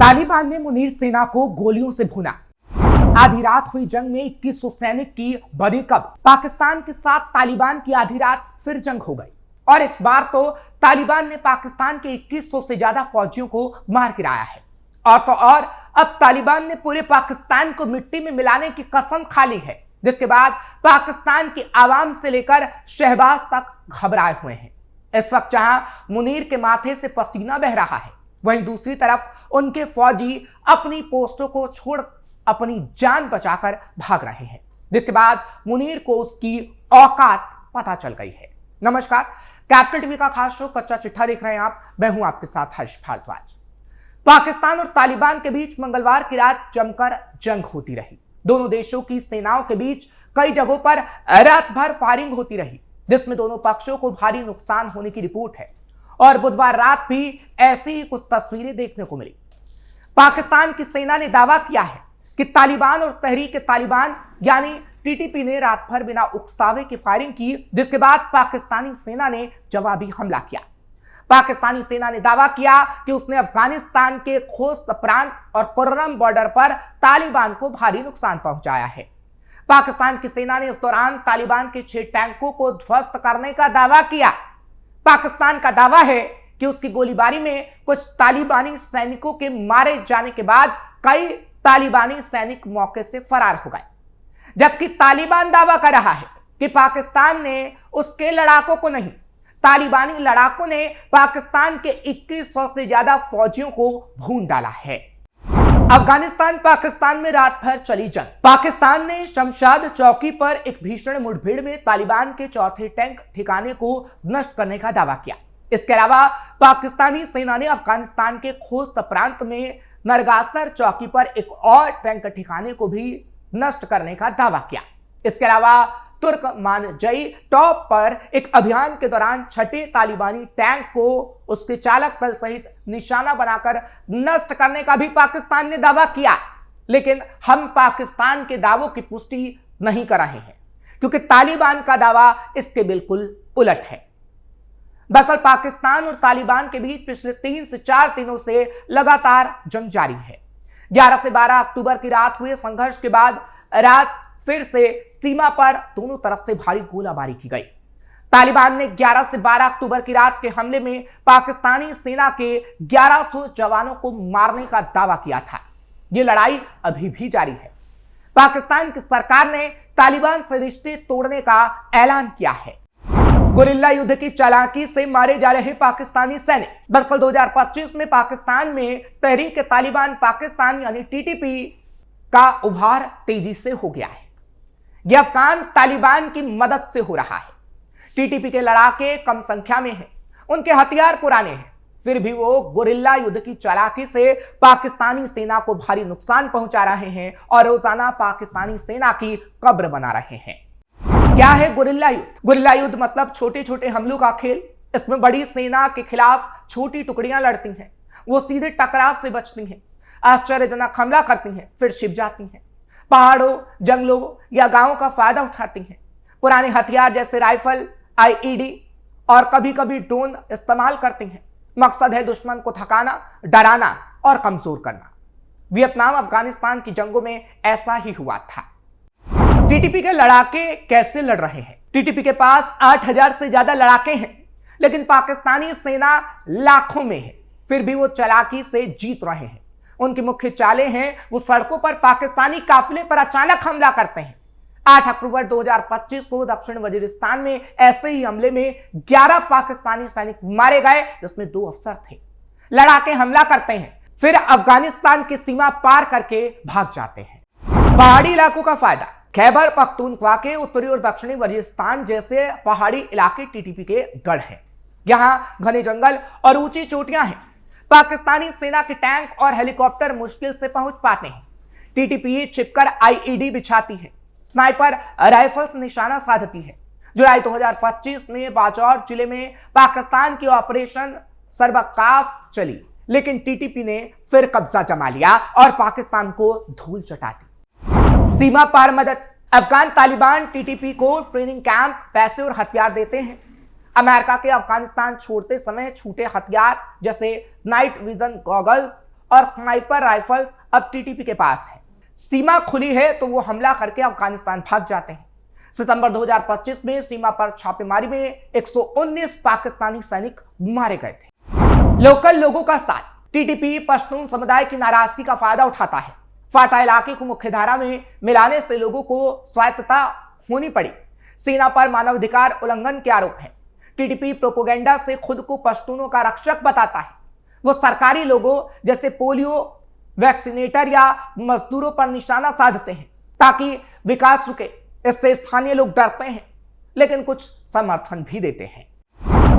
तालिबान ने मुनीर सेना को गोलियों से भुना। आधी रात हुई जंग में 2100 सैनिक की बड़ी कब्र। पाकिस्तान के साथ तालिबान की आधी रात फिर जंग हो गई और इस बार तो तालिबान ने पाकिस्तान के 2100 से ज्यादा फौजियों को मार गिराया है। और तो और अब तालिबान ने पूरे पाकिस्तान को मिट्टी में मिलाने की कसम खा ली है, जिसके बाद पाकिस्तान की आवाम से लेकर शहबाज तक घबराए हुए हैं। इस वक्त जहां मुनीर के माथे से पसीना बह रहा है, वहीं दूसरी तरफ उनके फौजी अपनी पोस्टों को छोड़ अपनी जान बचाकर भाग रहे हैं, जिसके बाद मुनीर को उसकी औकात पता चल गई है। नमस्कार, कैपिटल टीवी का खास शो कच्चा चिट्ठा देख रहे हैं आप। मैं हूं आपके साथ हर्ष भारद्वाज। पाकिस्तान और तालिबान के बीच मंगलवार की रात जमकर जंग होती रही। दोनों देशों की सेनाओं के बीच कई जगहों पर रात भर फायरिंग होती रही, जिसमें दोनों पक्षों को भारी नुकसान होने की रिपोर्ट है और बुधवार रात भी ऐसी ही कुछ तस्वीरें देखने को मिली। पाकिस्तान की सेना ने दावा किया है कि तालिबान और तहरीक तालिबान यानी टीटीपी ने रात भर बिना उकसावे की फायरिंग की, जिसके बाद पाकिस्तानी सेना ने जवाबी हमला किया। पाकिस्तानी सेना ने दावा किया कि उसने अफगानिस्तान के खोस्त प्रांत और कुर्रम बॉर्डर पर तालिबान को भारी नुकसान पहुंचाया है। पाकिस्तान की सेना ने इस दौरान तालिबान के 6 टैंकों को ध्वस्त करने का दावा किया। पाकिस्तान का दावा है कि उसकी गोलीबारी में कुछ तालिबानी सैनिकों के मारे जाने के बाद कई तालिबानी सैनिक मौके से फरार हो गए, जबकि तालिबान दावा कर रहा है कि पाकिस्तान ने उसके लड़ाकों को नहीं, तालिबानी लड़ाकों ने पाकिस्तान के 2100 से ज्यादा फौजियों को भून डाला है। अफगानिस्तान पाकिस्तान में रात भर चली जंग। पाकिस्तान ने शमशाद चौकी पर एक भीषण मुठभेड़ में तालिबान के चौथे टैंक ठिकाने को नष्ट करने का दावा किया। इसके अलावा पाकिस्तानी सेना ने अफगानिस्तान के खोस्त प्रांत में नरगासर चौकी पर एक और टैंक ठिकाने को भी नष्ट करने का दावा किया। इसके अलावा तुर्कमानजई टॉप पर एक अभियान के दौरान 6ठे तालिबानी टैंक को उसके चालक दल सहित निशाना बनाकर नष्ट करने का भी पाकिस्तान ने दावा किया। लेकिन हम पाकिस्तान के दावों की पुष्टि नहीं कर रहे हैं, क्योंकि तालिबान का दावा इसके बिल्कुल उलट है। दरअसल पाकिस्तान और तालिबान के बीच पिछले 3 से 4 दिनों से लगातार जंग जारी है। 11 से 12 अक्टूबर की रात हुए संघर्ष के बाद रात फिर से सीमा पर दोनों तरफ से भारी गोलाबारी की गई। तालिबान ने 11 से 12 अक्टूबर की रात के हमले में पाकिस्तानी सेना के 1100 जवानों को मारने का दावा किया था। यह लड़ाई अभी भी जारी है। पाकिस्तान की सरकार ने तालिबान से रिश्ते तोड़ने का ऐलान किया है। गुरिल्ला युद्ध की चालाकी से मारे जा रहे पाकिस्तानी सैनिक। दरअसल 2025 में पाकिस्तान में तहरीक तालिबान पाकिस्तान यानी टीटीपी का उभार तेजी से हो गया है। यह अफगान तालिबान की मदद से हो रहा है। टीटीपी के लड़ाके कम संख्या में हैं, उनके हथियार पुराने हैं, फिर भी वो गुरिल्ला युद्ध की चालाकी से पाकिस्तानी सेना को भारी नुकसान पहुंचा रहे हैं और रोजाना पाकिस्तानी सेना की कब्र बना रहे हैं। क्या है गुरिल्ला युद्ध? गुरिल्ला युद्ध मतलब छोटे छोटे हमलों का खेल। इसमें बड़ी सेना के खिलाफ छोटी टुकड़ियां लड़ती हैं। वो सीधे टकराव से बचती हैं, आश्चर्यजनक हमला करती हैं, फिर छिप जाती हैं, पहाड़ों, जंगलों या गांवों का फायदा उठाती हैं। पुराने हथियार जैसे राइफल, आईईडी और कभी कभी ड्रोन इस्तेमाल करती हैं। मकसद है दुश्मन को थकाना, डराना और कमजोर करना। वियतनाम अफगानिस्तान की जंगों में ऐसा ही हुआ था। टीटीपी के लड़ाके कैसे लड़ रहे हैं? टीटीपी के पास 8000 से ज्यादा लड़ाके हैं, लेकिन पाकिस्तानी सेना लाखों में है, फिर भी वो चालाकी से जीत रहे हैं। उनकी मुख्य चालें हैं, वो सड़कों पर पाकिस्तानी काफिले पर अचानक हमला करते हैं। 8 अक्टूबर 2025 को दक्षिण वजीरिस्तान में ऐसे ही हमले में 11 पाकिस्तानी सैनिक मारे गए, जिसमें 2 अफसर थे। लड़ाके हमला करते हैं, फिर अफगानिस्तान की सीमा पार करके भाग जाते हैं। पहाड़ी इलाकों का फायदा। खैबर पख्तूनख्वा के उत्तरी और दक्षिणी वजीरिस्तान जैसे पहाड़ी इलाके टीटीपी के गढ़ हैं। यहां घने जंगल और ऊंची चोटियां हैं। पाकिस्तानी सेना के टैंक और हेलीकॉप्टर मुश्किल से पहुंच पाते हैं। टीटीपी छिपकर आईईडी बिछाती है, स्नाइपर राइफल्स निशाना साधती है। जुलाई 2025 में बाजौर जिले में पाकिस्तान की ऑपरेशन सरबकाफ चली, लेकिन टीटीपी ने फिर कब्जा जमा लिया और पाकिस्तान को धूल चटा दी। सीमा पार मदद। अफगान तालिबान टीटीपी को ट्रेनिंग कैंप, पैसे और हथियार देते हैं। अमेरिका के अफगानिस्तान छोड़ते समय छूटे हथियार जैसे नाइट विजन गॉगल्स और स्नाइपर राइफल्स अब टीटीपी के पास है। सीमा खुली है तो वो हमला करके अफगानिस्तान भाग जाते हैं। सितंबर 2025 में सीमा पर छापेमारी में 119 पाकिस्तानी सैनिक मारे गए थे। लोकल लोगों का साथ। टीटीपी पश्तून समुदाय की नाराजगी का फायदा उठाता है। फाटा इलाके को मुख्यधारा में मिलाने से लोगों को स्वायत्तता होनी पड़ी। सेना पर मानवाधिकार उल्लंघन के आरोप हैं। टीटीपी प्रोपोगेंडा से खुद को पश्तूनों का रक्षक बताता है। वो सरकारी लोगों जैसे पोलियो वैक्सीनेटर या मजदूरों पर निशाना साधते हैं ताकि विकास रुके। इससे स्थानीय लोग डरते हैं, लेकिन कुछ समर्थन भी देते हैं।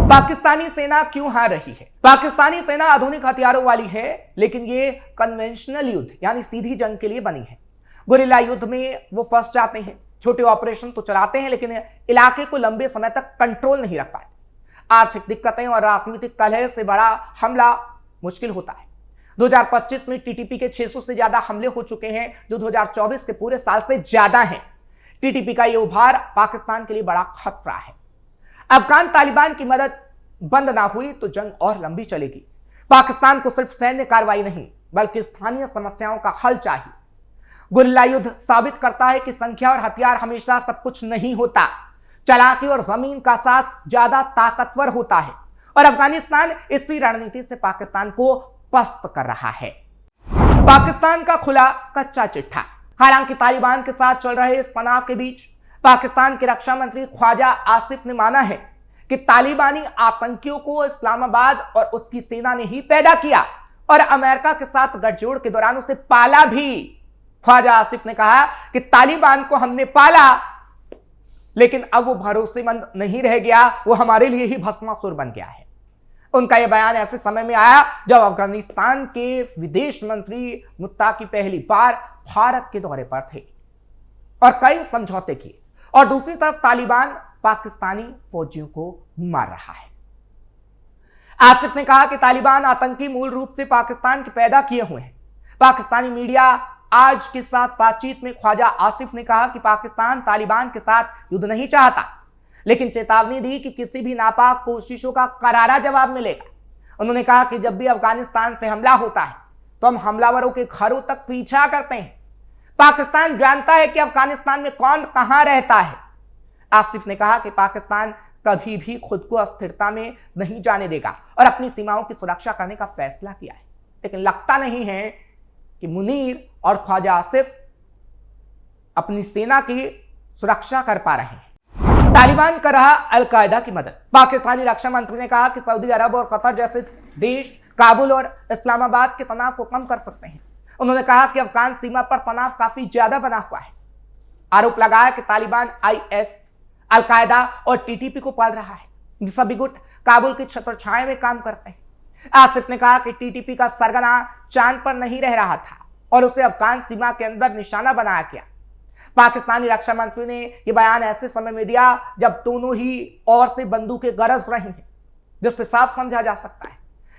पाकिस्तानी सेना क्यों हार रही है? पाकिस्तानी सेना आधुनिक हथियारों वाली है, लेकिन ये कन्वेंशनल युद्ध यानी सीधी जंग के लिए बनी है। गुरिल्ला युद्ध में वो फंस जाते हैं। छोटे ऑपरेशन तो चलाते हैं, लेकिन इलाके को लंबे समय तक कंट्रोल नहीं रख पाते। आर्थिक दिक्कतें और राजनीतिक कलह से बड़ा हमला मुश्किल होता है। 2025 में टीटीपी के 600 से ज्यादा हमले हो चुके हैं, जो 2024 के पूरे साल से ज्यादा हैं। टीटीपी का यह उभार पाकिस्तान के लिए बड़ा खतरा है। अफगान तालिबान की मदद बंद ना हुई तो जंग और लंबी चलेगी। पाकिस्तान को सिर्फ सैन्य कार्रवाई नहीं, बल्कि स्थानीय समस्याओं का हल चाहिए। गुरिल्ला युद्ध साबित करता है कि संख्या और हथियार हमेशा सब कुछ नहीं होता। चालाकी और जमीन का साथ ज्यादा ताकतवर होता है, और अफगानिस्तान इसी रणनीति से पाकिस्तान को पस्त कर रहा है। पाकिस्तान का खुला कच्चा चिट्ठा। हालांकि तालिबान के साथ चल रहे इस तनाव के बीच पाकिस्तान के रक्षा मंत्री ख्वाजा आसिफ ने माना है कि तालिबानी आतंकियों को इस्लामाबाद और उसकी सेना ने ही पैदा किया और अमेरिका के साथ गठजोड़ के दौरान उसे पाला भी। ख्वाजा आसिफ ने कहा कि तालिबान को हमने पाला, लेकिन अब वो भरोसेमंद नहीं रह गया, वो हमारे लिए ही भस्मासुर बन गया है। उनका यह बयान ऐसे समय में आया जब अफगानिस्तान के विदेश मंत्री मुत्ताकी पहली बार भारत के दौरे पर थे और कई समझौते किए, और दूसरी तरफ तालिबान पाकिस्तानी फौजियों को मार रहा है। आसिफ ने कहा कि तालिबान आतंकी मूल रूप से पाकिस्तान के पैदा किए हुए हैं। पाकिस्तानी मीडिया आज के साथ बातचीत में ख्वाजा आसिफ ने कहा कि पाकिस्तान तालिबान के साथ युद्ध नहीं चाहता, लेकिन चेतावनी दी कि किसी भी नापाक कोशिशों का करारा जवाब मिलेगा। उन्होंने कहा कि जब भी अफगानिस्तान से हमला होता है तो हम हमलावरों के घरों तक पीछा करते हैं। पाकिस्तान जानता है कि अफगानिस्तान में कौन कहां रहता है। आसिफ ने कहा कि पाकिस्तान कभी भी खुद को अस्थिरता में नहीं जाने देगा और अपनी सीमाओं की सुरक्षा करने का फैसला किया है, लेकिन लगता नहीं है कि मुनीर और ख्वाजा आसिफ अपनी सेना की सुरक्षा कर पा रहे हैं। तालिबान कर रहा अल-कायदा की मदद। पाकिस्तानी रक्षा मंत्री ने कहा कि सऊदी अरब और कतर जैसे देश काबुल और इस्लामाबाद के तनाव को कम कर सकते हैं। उन्होंने कहा कि अफगान सीमा पर तनाव काफी ज्यादा बना हुआ है। आरोप लगाया कि तालिबान आईएस, अल-कायदा और टीटीपी को पाल रहा है। ये सभी गुट काबुल की छत्रछाया में काम करते हैं। आसिफ ने कहा कि टीटीपी का सरगना चांद पर नहीं रह रहा था और उसे अफगान सीमा के अंदर निशाना बनाया गया। पाकिस्तानी रक्षा मंत्री ने यह बयान ऐसे समय में दिया जब दोनों ही ओर से बंदूकें गरज रही हैं, जिससे साफ समझा जा सकता है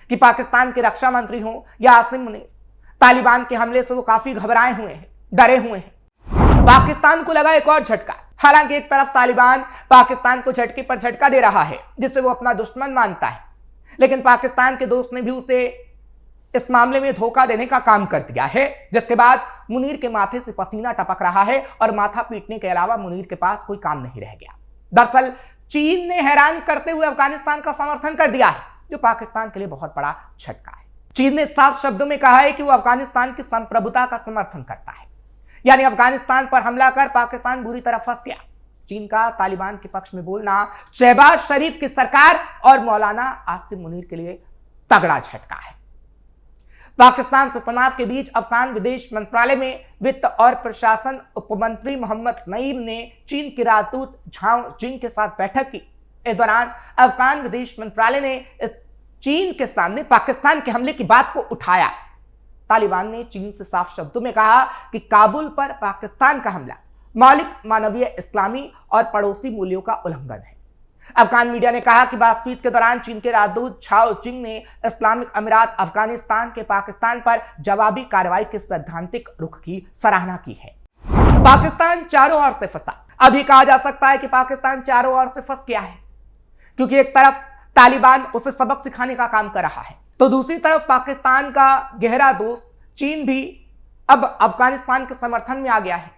कि पाकिस्तान के रक्षा मंत्री हों या आसिम मुनीर, तालिबान के हमले से वो काफी घबराए हुए हैं, डरे हुए हैं। पाकिस्तान को लगा एक और झटका। हालांकि एक तरफ तालिबान पाकिस्तान को झटके पर झटका दे रहा है, जिससे वो अपना दुश्मन मानता है, लेकिन पाकिस्तान के दोस्त ने भी उसे इस मामले में धोखा देने का काम कर दिया है, जिसके बाद मुनीर के माथे से पसीना टपक रहा है और माथा पीटने के अलावा मुनीर के पास कोई काम नहीं रह गया। दरअसल चीन ने हैरान करते हुए अफगानिस्तान का समर्थन कर दिया है, जो पाकिस्तान के लिए बहुत बड़ा झटका है। चीन ने साफ शब्दों में कहा है कि वो अफगानिस्तान की संप्रभुता का समर्थन करता है, यानी अफगानिस्तान पर हमला कर पाकिस्तान बुरी तरह फंस गया। चीन का तालिबान के पक्ष में बोलना शहबाज शरीफ की सरकार और मौलाना आसिम मुनीर के लिए तगड़ा झटका है। पाकिस्तान से तनाव के बीच अफगान विदेश मंत्रालय में वित्त और प्रशासन उपमंत्री मोहम्मद नईम ने चीन के राजदूत झाओ जिंग के साथ बैठक की। इस दौरान अफगान विदेश मंत्रालय ने चीन के सामने पाकिस्तान के हमले की बात को उठाया। तालिबान ने चीन से साफ शब्दों में कहा कि काबुल पर पाकिस्तान का हमला मौलिक मानवीय, इस्लामी और पड़ोसी मूल्यों का उल्लंघन है। अफगान मीडिया ने कहा कि बातचीत के दौरान चीन के राजदूत झाओ जिंग ने इस्लामिक अमीरात अफगानिस्तान के पाकिस्तान पर जवाबी कार्रवाई के सैद्धांतिक रुख की सराहना की है। पाकिस्तान चारों ओर से फंसा। अभी कहा जा सकता है कि पाकिस्तान चारों ओर से फंस गया है, क्योंकि एक तरफ तालिबान उसे सबक सिखाने का काम कर रहा है, तो दूसरी तरफ पाकिस्तान का गहरा दोस्त चीन भी अब अफगानिस्तान के समर्थन में आ गया है।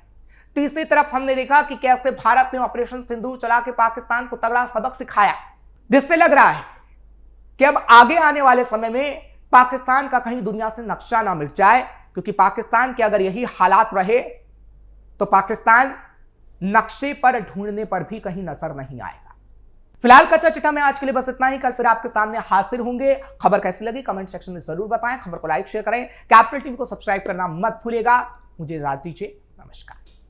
तीसरी तरफ हमने देखा कि कैसे भारत ने ऑपरेशन सिंदूर चला के पाकिस्तान को तगड़ा सबक सिखाया, जिससे लग रहा है कि अब आगे आने वाले समय में पाकिस्तान का कहीं दुनिया से नक्शा ना मिट जाए, क्योंकि पाकिस्तान के अगर यही हालात रहे तो पाकिस्तान नक्शे पर ढूंढने पर भी कहीं नजर नहीं आएगा। फिलहाल कच्चा चिट्ठा में आज के लिए बस इतना ही। कल फिर आपके सामने हाजिर होंगे। खबर कैसी लगी कमेंट सेक्शन में जरूर बताएं। खबर को लाइक शेयर करें। कैपिटल टीवी को सब्सक्राइब करना मत भूलिएगा। मुझे इजाजत दीजिए। नमस्कार।